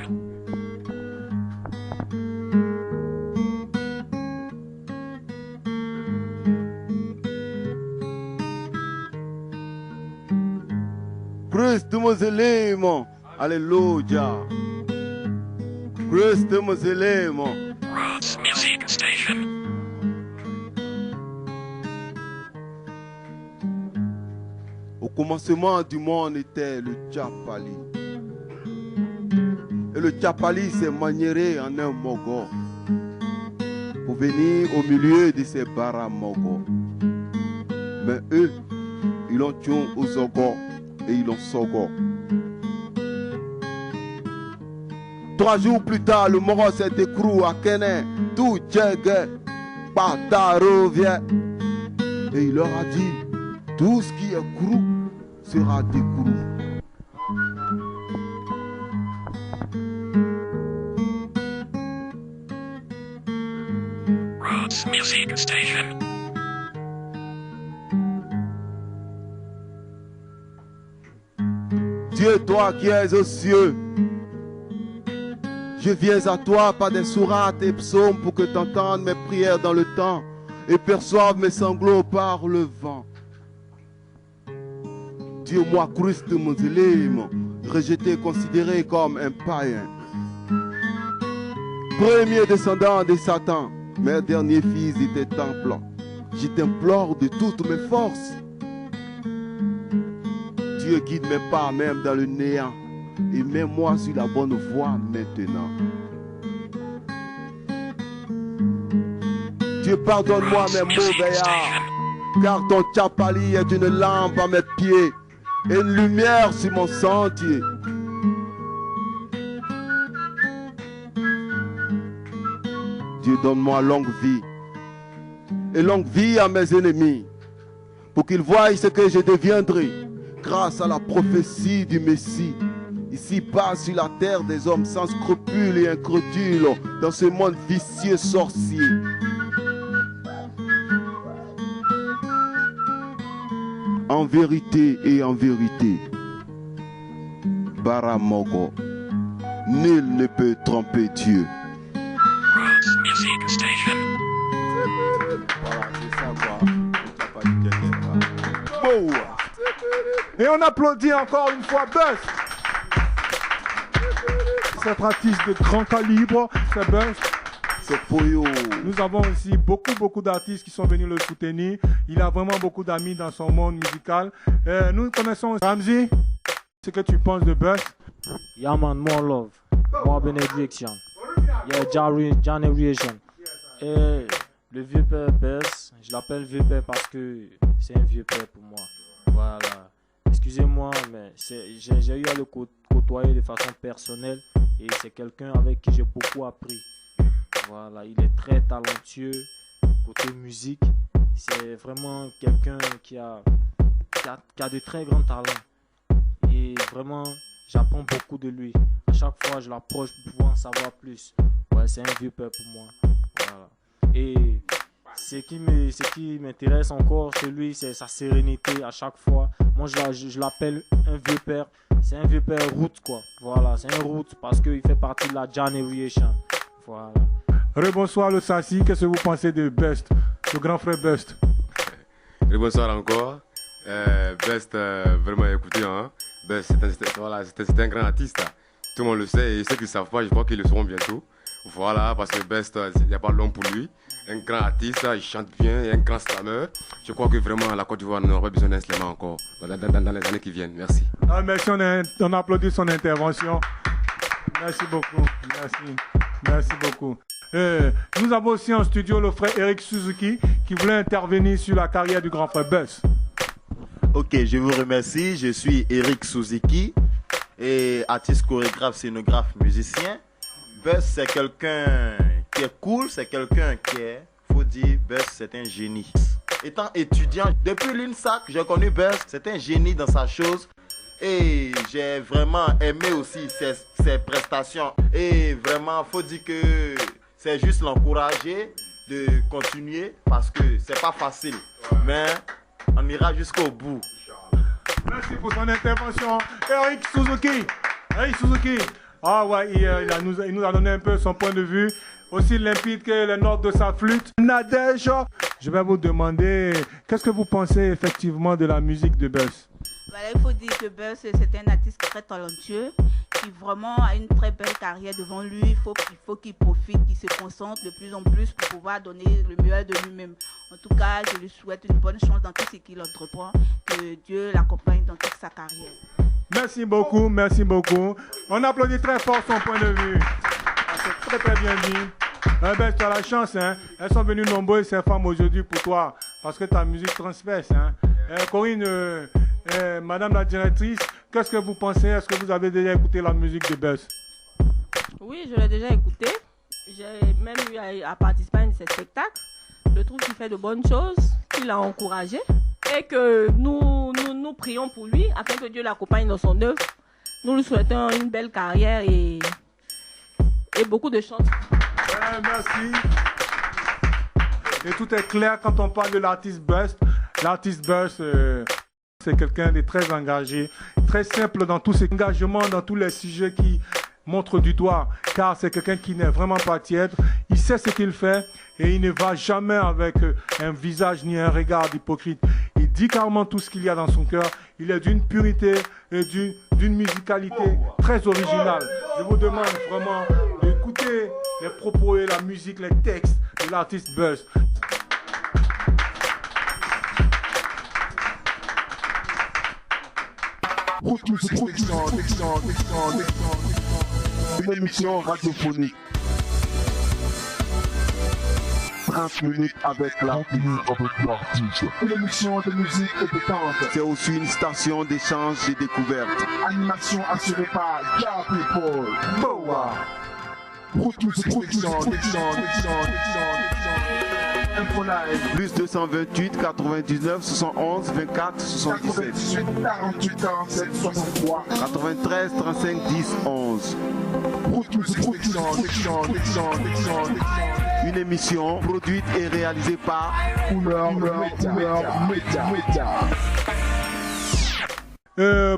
Christ Muslim, alléluia. Christ Muslim. Roots Music Station. Au commencement du monde était le Tchapali. Et le Tchapali s'est maniéré en un mogo pour venir au milieu de ces baramogo. Mais eux, ils l'ont tué aux Zogo et ils l'ont sogo. 3 jours plus tard, le Moro s'est écroulé à Kene, tout djege, Bata revient. Et il leur a dit, tout ce qui est crou sera décrou. Roots Music Station. Dieu, toi qui es aux cieux, je viens à toi par des sourates et psaumes pour que tu entendes mes prières dans le temps et perçoives mes sanglots par le vent. Dieu, moi, Christ Muslim, rejeté, considéré comme un païen. Premier descendant de Satan, mes derniers fils de tes temples, je t'implore de toutes mes forces. Dieu, guide mes pas même dans le néant et mets-moi sur la bonne voie maintenant. Dieu, pardonne-moi mes mauvais arts, car ton Tchapali est une lampe à mes pieds et une lumière sur mon sentier. Dieu, donne-moi longue vie et longue vie à mes ennemis pour qu'ils voient ce que je deviendrai grâce à la prophétie du Messie. Ici-bas sur la terre des hommes sans scrupules et incrédules dans ce monde vicieux sorcier. En vérité et en vérité, Baramogo, nul ne peut tromper Dieu. Roots Music Station. Voilà, c'est ça quoi. Oh. Et on applaudit encore une fois Bust. Cet artiste de grand calibre, c'est Bust. C'est Poyo. Nous avons aussi beaucoup d'artistes qui sont venus le soutenir. Il a vraiment beaucoup d'amis dans son monde musical. Nous connaissons Ramzi. Ce que tu penses de Bust? Yeah man, more love, more benediction. Yeah, generation. Et le vieux père Bust, je l'appelle vieux père parce que c'est un vieux père pour moi. Voilà. Excusez-moi, mais j'ai eu à le côtoyer de façon personnelle et c'est quelqu'un avec qui j'ai beaucoup appris. Voilà, il est très talentueux côté musique. C'est vraiment quelqu'un qui a de très grands talents. Et vraiment, j'apprends beaucoup de lui. À chaque fois, je l'approche pour pouvoir en savoir plus. Ouais, c'est un vieux père pour moi. Voilà. Et ce qui m'intéresse encore chez lui, c'est sa sérénité à chaque fois. Moi, je l'appelle un vieux père. C'est un vieux père route, quoi. Voilà, c'est un route parce qu'il fait partie de la generation. Voilà. Rebonsoir le Sassi, qu'est-ce que vous pensez de Bust, le grand frère Bust? Rebonsoir encore. Bust, vraiment écoutez, hein. Bust, c'est un grand artiste. Tout le monde le sait et ceux qui ne savent pas, je crois qu'ils le sauront bientôt. Voilà, parce que Bust, il n'y a pas long pour lui. Un grand artiste, il chante bien, et un grand slammer. Je crois que vraiment la Côte d'Ivoire n'aurait pas besoin d'un slammer encore dans les années qui viennent. Merci. Ah, merci, on applaudit son intervention. Merci beaucoup. Merci beaucoup. Nous avons aussi en studio le frère Eric Suzuki qui voulait intervenir sur la carrière du grand frère Bust. Ok, je vous remercie. Je suis Eric Suzuki, et artiste, chorégraphe, scénographe, musicien. Bust, c'est quelqu'un qui qui est cool, c'est quelqu'un qui est, faut dire, Buzz, c'est un génie. Étant étudiant, depuis l'INSAC, j'ai connu Buzz, c'est un génie dans sa chose. Et j'ai vraiment aimé aussi ses prestations. Et vraiment, faut dire que c'est juste l'encourager de continuer parce que c'est pas facile. Mais on ira jusqu'au bout. Merci pour son intervention. Eric Suzuki. Eric Suzuki. Ah ouais, il nous a donné un peu son point de vue. Aussi limpide que les notes de sa flûte. Nadège, je vais vous demander, qu'est-ce que vous pensez effectivement de la musique de Buzz? Voilà, il faut dire que Buzz, c'est un artiste très talentueux qui vraiment a une très belle carrière devant lui. Il faut qu'il profite, qu'il se concentre de plus en plus pour pouvoir donner le meilleur de lui-même. En tout cas, je lui souhaite une bonne chance dans tout ce qu'il entreprend. Que Dieu l'accompagne dans toute sa carrière. Merci beaucoup, merci beaucoup. On applaudit très fort son point de vue. C'est très très bien dit. Ben, tu as la chance, hein. Elles sont venues nombreuses, ces femmes aujourd'hui pour toi, parce que ta musique transperce. Hein. Corinne, Madame la directrice, qu'est-ce que vous pensez? Est-ce que vous avez déjà écouté la musique de Buzz? Oui, je l'ai déjà écouté. J'ai même eu à participer à un de ses spectacles. Je trouve qu'il fait de bonnes choses, qu'il a encouragé et que nous prions pour lui afin que Dieu l'accompagne dans son œuvre. Nous lui souhaitons une belle carrière et beaucoup de chance. Merci. Et tout est clair quand on parle de l'artiste Buzz. L'artiste Buzz, c'est quelqu'un de très engagé, très simple dans tous ses engagements, dans tous les sujets qui montrent du doigt, car c'est quelqu'un qui n'est vraiment pas tiède. Il sait ce qu'il fait et il ne va jamais avec un visage ni un regard hypocrite. Il dit carrément tout ce qu'il y a dans son cœur. Il est d'une pureté et d'une musicalité très originale. Je vous demande vraiment d'écouter les propos et la musique, les textes de l'artiste Buzz. Une émission radiophonique. 30 minutes avec l'artiste. Une émission de musique et de danse. C'est aussi une station d'échange et découverte. Animation assurée par Ja People. Boa. Plus 228 99 71 24 77 48 47 63 93 35 10 11. Une émission produite et réalisée par Couleur Média.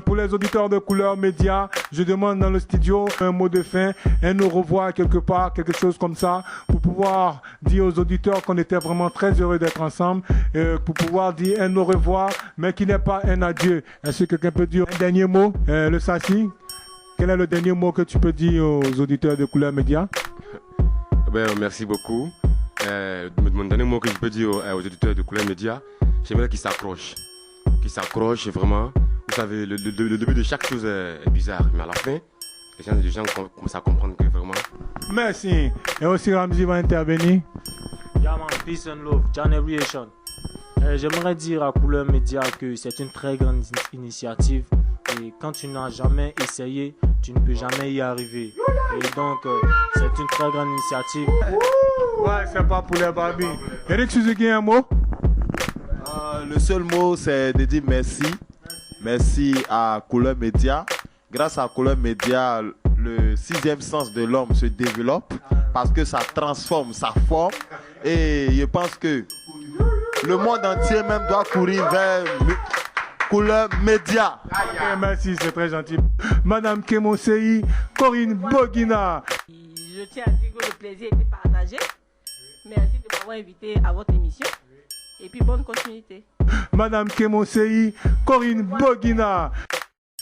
Pour les auditeurs de Couleur Média, je demande dans le studio un mot de fin, un au revoir quelque part, quelque chose comme ça, pour pouvoir dire aux auditeurs qu'on était vraiment très heureux d'être ensemble, pour pouvoir dire un au revoir, mais qui n'est pas un adieu. Est-ce que quelqu'un peut dire un dernier mot, le Sassi? Quel est le dernier mot que tu peux dire aux auditeurs de Couleur Média? Merci beaucoup. Mon dernier mot que je peux dire aux auditeurs de Couleur Média, j'aimerais qu'ils s'accrochent. Qu'ils s'accrochent vraiment. Vous savez, le début de chaque chose est bizarre, mais à la fin, les gens commencent à comprendre que vraiment. Merci. Et aussi Ramzi va intervenir. Yeah man, peace and love, generation. J'aimerais dire à Couleur Média que c'est une très grande initiative et quand tu n'as jamais essayé, tu ne peux jamais y arriver. Et donc, c'est une très grande initiative. Ouais, c'est pas pour les Barbie. Eric Suzuki, un mot? Le seul mot, c'est de dire merci. Merci à Couleur Média. Grâce à Couleur Média, le sixième sens de l'homme se développe parce que ça transforme sa forme. Et je pense que le monde entier même doit courir vers Couleur Média. Merci, c'est très gentil. Madame Kemosei, Corinne Bogina. Je tiens à dire que le plaisir était partagé. Merci de m'avoir invité à votre émission. Et puis bonne continuité. Madame Kemosei, Corinne Bogina.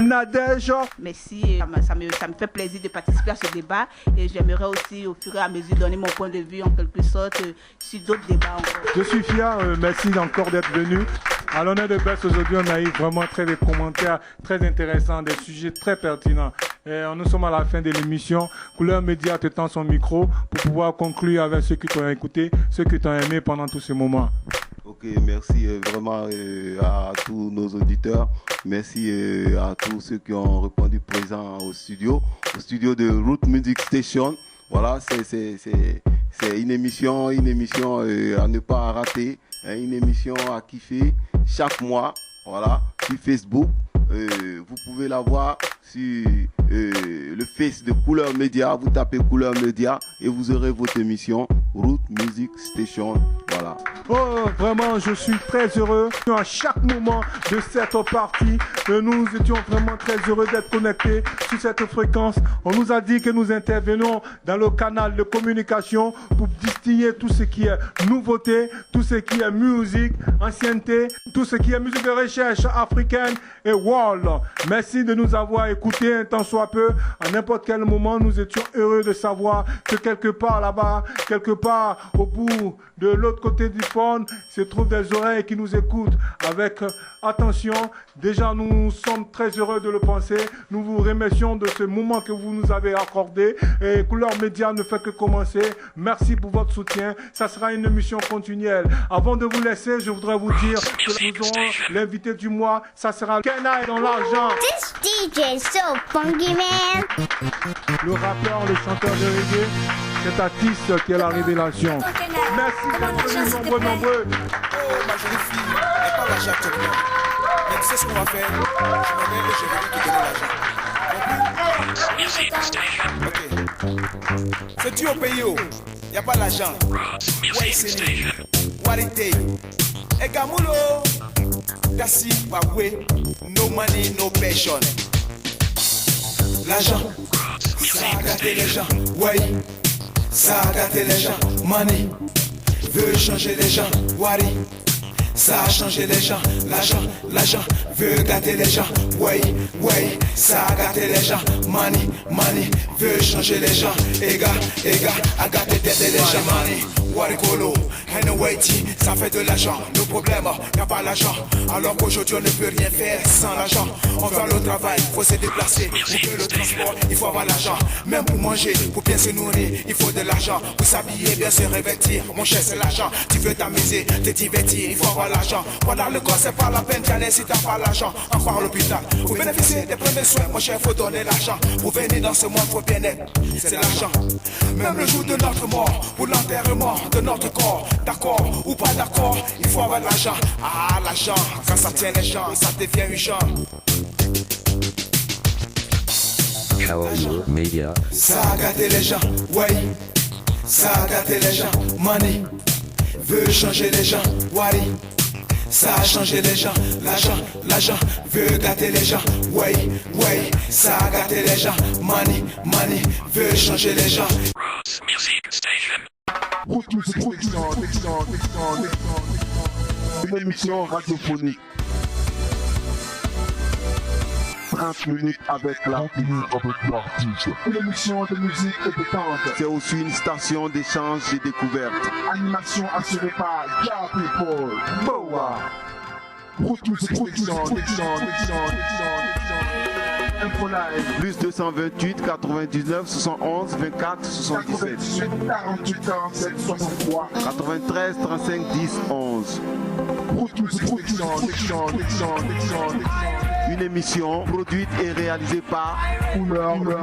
Nadège. Merci, ça me fait plaisir de participer à ce débat et j'aimerais aussi au fur et à mesure donner mon point de vue en quelque sorte sur d'autres débats encore. Je suis fier, merci encore d'être venu. À l'honneur de Buzz aujourd'hui, on a eu vraiment des commentaires très intéressants, des sujets très pertinents. Et nous sommes à la fin de l'émission. Couleur Média te tend son micro pour pouvoir conclure avec ceux qui t'ont écouté, ceux qui t'ont aimé pendant tous ces moments. Ok, merci vraiment à tous nos auditeurs. Merci à tous ceux qui ont répondu présent au studio de Root Music Station. Voilà, c'est une émission à ne pas rater, hein, une émission à kiffer chaque mois, voilà, sur Facebook. Vous pouvez la voir sur le Face de Couleur Média. Vous tapez Couleur Média et vous aurez votre émission Root Music Station. Voilà. Oh, vraiment, je suis très heureux. À chaque moment de cette partie, nous étions vraiment très heureux d'être connectés sur cette fréquence. On nous a dit que nous intervenons dans le canal de communication pour distiller tout ce qui est nouveauté, tout ce qui est musique, ancienneté, tout ce qui est musique de recherche africaine et world. Merci de nous avoir écoutés un tant soit peu. À n'importe quel moment, nous étions heureux de savoir que quelque part là-bas, quelque part au bout de l'autre côté du phone, se trouvent des oreilles qui nous écoutent avec attention. Déjà, nous sommes très heureux de le penser. Nous vous remercions de ce moment que vous nous avez accordé. Et Couleur Média ne fait que commencer. Merci pour votre soutien. Ça sera une émission continuelle. Avant de vous laisser, je voudrais vous dire que nous aurons l'invité du mois. Ça sera Kenai dans l'argent. This DJ so funky, man. Le rappeur, le chanteur de reggae, cet artiste qui est la révélation. Merci d'être nombreux. Oh, ma jolie fille, elle parle l'argent actuellement. Mais tu sais ce qu'on va faire? Je me mets et je vais lui donner l'argent. Ok. C'est tu au pays, oh. Y a pas l'argent. Ouais, c'est lui. Warité. Et Gamulo. Dassi, Bagwe. No money, no passion. L'argent. Ça a gâté les gens. Ouais. Ça a gâté les gens. Money. Veut changer les gens, Wari. Ça a changé les gens, l'argent veut gâter les gens, ouais, ça a gâté les gens, money, veut changer les gens, ega, a gâté les gens, money, Warikolo, Hennewaiti, ça fait de l'argent, le problème, y'a pas l'argent, alors qu'aujourd'hui on ne peut rien faire sans l'argent, on va au travail, faut se déplacer, pour que le transport, il faut avoir l'argent, même pour manger, pour bien se nourrir, il faut de l'argent, pour s'habiller, bien se revêtir, mon cher c'est l'argent, tu veux t'amuser, te divertir, il faut avoir l'argent. Voilà le corps, c'est pas la peine d'y aller si t'as pas l'argent. Encore à l'hôpital. Pour bénéficier des premiers soins, mon cher, faut donner l'argent. Pour venir dans ce monde, faut bien être. C'est l'argent. Même le jour de notre mort, pour l'enterrement de notre corps, d'accord ou pas d'accord, il faut avoir l'argent. Ah, l'argent, quand ça tient les gens, ça devient une chambre. Couleur Média. Ça a gâté les gens, ouais. Ça a gâté les gens, money. Veut changer les gens, Wari. Ça a changé les gens, l'argent veut gâter les gens, ouais, ça a gâté les gens, money, veut changer les gens. Roots Music Station. Une émission radiophonique. 30 minutes avec l'artiste. Une émission de musique et de danse. C'est aussi une station d'échange et découverte. Animation assurée par Ja People. Boa. Info live. Plus 228 99 71 24 77. 48 47 63. 93 35 10 11. Une émission produite et réalisée par Couleur Média.